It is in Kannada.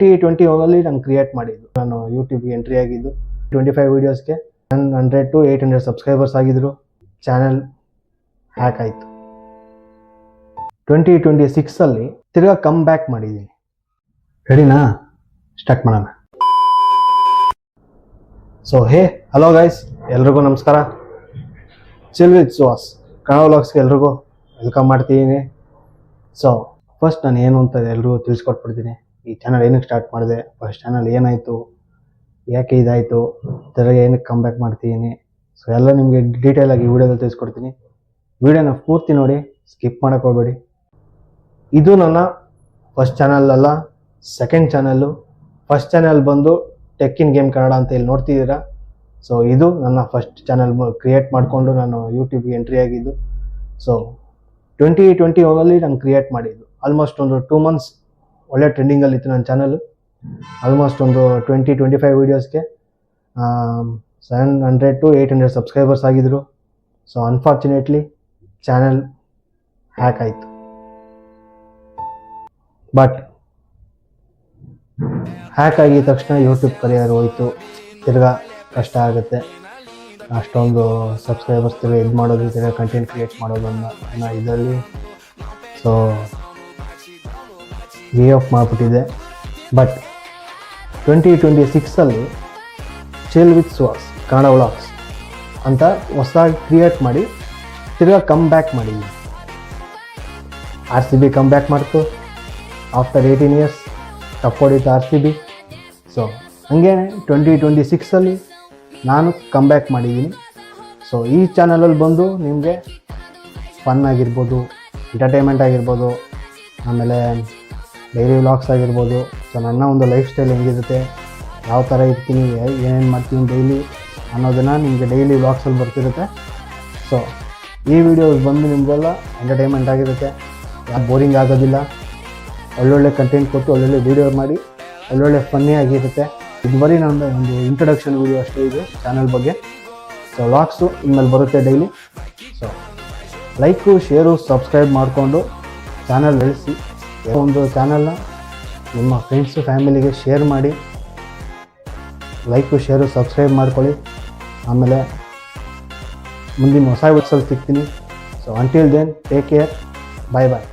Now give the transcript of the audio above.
2021 ನಾನು ಕ್ರಿಯೇಟ್ ಮಾಡಿದ್ದು. ನಾನು ಯೂಟ್ಯೂಬ್ಗೆ ಎಂಟ್ರಿ ಆಗಿದ್ದು 25 ವೀಡಿಯೋಸ್ಗೆ 100 to 800 ಸಬ್ಸ್ಕ್ರೈಬರ್ಸ್ ಆಗಿದ್ರು. ಚಾನಲ್ ಹ್ಯಾಕ್ ಆಯಿತು. 2026 ತಿರ್ಗಾ ಕಮ್ ಬ್ಯಾಕ್ ಮಾಡಿದ್ದೀನಿ. ರೆಡಿನಾ? ಸ್ಟಾರ್ಟ್ ಮಾಡೋಣ. ಸೊ ಹಲೋ ಗೈಸ್, ಎಲ್ರಿಗೂ ನಮಸ್ಕಾರ. ಚಿಲ್ ವಿತ್ ಸುಹಾಸ್ ಕನ್ನಡ ವ್ಲಾಗ್ಸ್ಗೆ ಎಲ್ರಿಗೂ ವೆಲ್ಕಮ್ ಮಾಡ್ತಿದ್ದೀನಿ. ಸೊ ಫಸ್ಟ್ ನಾನು ಏನು ಅಂತ ಎಲ್ರಿಗೂ ತಿಳಿಸ್ಕೊಟ್ಬಿಡ್ತೀನಿ. ಈ ಚಾನಲ್ ಏನಕ್ಕೆ ಸ್ಟಾರ್ಟ್ ಮಾಡಿದೆ, ಫಸ್ಟ್ ಚಾನಲ್ ಏನಾಯಿತು, ಯಾಕೆ ಇದಾಯಿತು, ತಿರ್ಗಿ ಏನಕ್ಕೆ ಕಮ್ ಬ್ಯಾಕ್ ಮಾಡ್ತಿದ್ದೀನಿ. ಸೊ ಎಲ್ಲ ನಿಮಗೆ ಡೀಟೇಲಾಗಿ ಈ ವಿಡಿಯೋದಲ್ಲಿ ತಿಳಿಸ್ಕೊಡ್ತೀನಿ. ವಿಡಿಯೋನ ಪೂರ್ತಿ ನೋಡಿ, ಸ್ಕಿಪ್ ಮಾಡೋಕ್ಕೆ ಹೋಗಬೇಡಿ. ಇದು ನನ್ನ ಫಸ್ಟ್ ಚಾನಲ್ ಅಲ್ಲ, ಸೆಕೆಂಡ್ ಚಾನಲ್ಲು. ಫಸ್ಟ್ ಚಾನಲ್ ಬಂದು ಟೆಕ್ ಇನ್ ಗೇಮ್ ಕನ್ನಡ ಅಂತ ಇಲ್ಲಿ ನೋಡ್ತಿದ್ದೀರಾ. ಸೊ ಇದು ನನ್ನ ಫಸ್ಟ್ ಚಾನಲ್ ಕ್ರಿಯೇಟ್ ಮಾಡಿಕೊಂಡು ನಾನು ಯೂಟ್ಯೂಬ್ಗೆ ಎಂಟ್ರಿ ಆಗಿದ್ದು. ಸೊ 2021 ನಾನು ಕ್ರಿಯೇಟ್ ಮಾಡಿದ್ದು. ಆಲ್ಮೋಸ್ಟ್ ಒಂದು 2 months ಒಳ್ಳೆ ಟ್ರೆಂಡಿಂಗಲ್ಲಿತ್ತು ನನ್ನ ಚಾನಲ್. ಆಲ್ಮೋಸ್ಟ್ ಒಂದು 20-25 ವೀಡಿಯೋಸ್ಗೆ 700 to 800 ಸಬ್ಸ್ಕ್ರೈಬರ್ಸ್ ಆಗಿದ್ರು. ಸೊ ಅನ್ಫಾರ್ಚುನೇಟ್ಲಿ ಚಾನಲ್ ಹ್ಯಾಕ್ ಆಯಿತು. ಬಟ್ ಹ್ಯಾಕ್ ಆಗಿದ ತಕ್ಷಣ ಯೂಟ್ಯೂಬ್ ಕರಿಯರ್ ಹೋಯಿತು. ತಿರ್ಗಾ ಕಷ್ಟ ಆಗುತ್ತೆ. ಅಷ್ಟೊಂದು ಸಬ್ಸ್ಕ್ರೈಬರ್ಸ್ ತಿರ್ಗಾ ಇದು ಮಾಡೋದು, ತಿರ್ಗಾ ಕಂಟೆಂಟ್ ಕ್ರಿಯೇಟ್ ಮಾಡೋದು ಅನ್ನೋ ಇದರಲ್ಲಿ ಸೊ ವೇ ಆಫ್ ಮಾಡಿಬಿಟ್ಟಿದೆ. But 2026 chill with Suhas Kannada vlogs ಅಂತ ಹೊಸದಾಗಿ ಕ್ರಿಯೇಟ್ ಮಾಡಿ ತಿರ್ಗಾ ಕಮ್ ಬ್ಯಾಕ್ ಮಾಡಿದ್ವಿ. RCB ಕಮ್ ಬ್ಯಾಕ್ ಮಾಡ್ತು ಆಫ್ಟರ್ 18 years. ತಕ್ಕೊಡಿತ್ತು RCB. ಸೊ ಹಂಗೆ 2026 ನಾನು ಕಮ್ ಬ್ಯಾಕ್ ಮಾಡಿದ್ದೀನಿ. ಸೊ ಈ ಚಾನಲಲ್ಲಿ ಬಂದು ನಿಮಗೆ ಫನ್ ಆಗಿರ್ಬೋದು, ಎಂಟರ್ಟೈನ್ಮೆಂಟ್ ಆಗಿರ್ಬೋದು, ಆಮೇಲೆ ಡೈಲಿ ವ್ಲಾಗ್ಸ್ ಆಗಿರ್ಬೋದು. ಸೊ ನನ್ನ ಒಂದು ಲೈಫ್ ಸ್ಟೈಲ್ ಹೆಂಗಿರುತ್ತೆ, ಯಾವ ಥರ ಇರ್ತೀನಿ, ಏನೇನು ಮಾಡ್ತೀನಿ ಡೈಲಿ ಅನ್ನೋದನ್ನು ನಿಮಗೆ ಡೈಲಿ ವ್ಲಾಗ್ಸಲ್ಲಿ ಬರ್ತಿರುತ್ತೆ. ಸೊ ಈ ವಿಡಿಯೋಸ್ ಬಂದು ನಿಮಗೆಲ್ಲ ಎಂಟರ್ಟೈನ್ಮೆಂಟ್ ಆಗಿರುತ್ತೆ, ಯಾರು ಬೋರಿಂಗ್ ಆಗೋದಿಲ್ಲ. ಒಳ್ಳೊಳ್ಳೆ ಕಂಟೆಂಟ್ ಕೊಟ್ಟು ಒಳ್ಳೊಳ್ಳೆ ವೀಡಿಯೋ ಮಾಡಿ ಒಳ್ಳೊಳ್ಳೆ ಫನ್ನಿ ಆಗಿರುತ್ತೆ. ಇದು ಬರೀ ನಮ್ಮದು ಒಂದು ಇಂಟ್ರೊಡಕ್ಷನ್ ವೀಡಿಯೋ ಅಷ್ಟೇ ಇದು ಚಾನಲ್ ಬಗ್ಗೆ. ಸೊ ವ್ಲಾಗ್ಸು ಇನ್ಮೇಲೆ ಬರುತ್ತೆ daily. So like, share, subscribe ಮಾಡಿಕೊಂಡು ಚಾನಲ್ ಬೆಳೆಸಿ. ಒಂದು ಚಾನಲ್ನ ನಿಮ್ಮ ಫ್ರೆಂಡ್ಸು, ಫ್ಯಾಮಿಲಿಗೆ ಶೇರ್ ಮಾಡಿ. ಲೈಕು, ಶೇರು, ಸಬ್ಸ್ಕ್ರೈಬ್ ಮಾಡ್ಕೊಳ್ಳಿ. ಆಮೇಲೆ ಮುಂದಿನ ಹೊಸ ವಿಡಿಯೋಸಲ್ಲಿ ಸಿಗ್ತೀನಿ. So until then take care, bye ಬಾಯ್.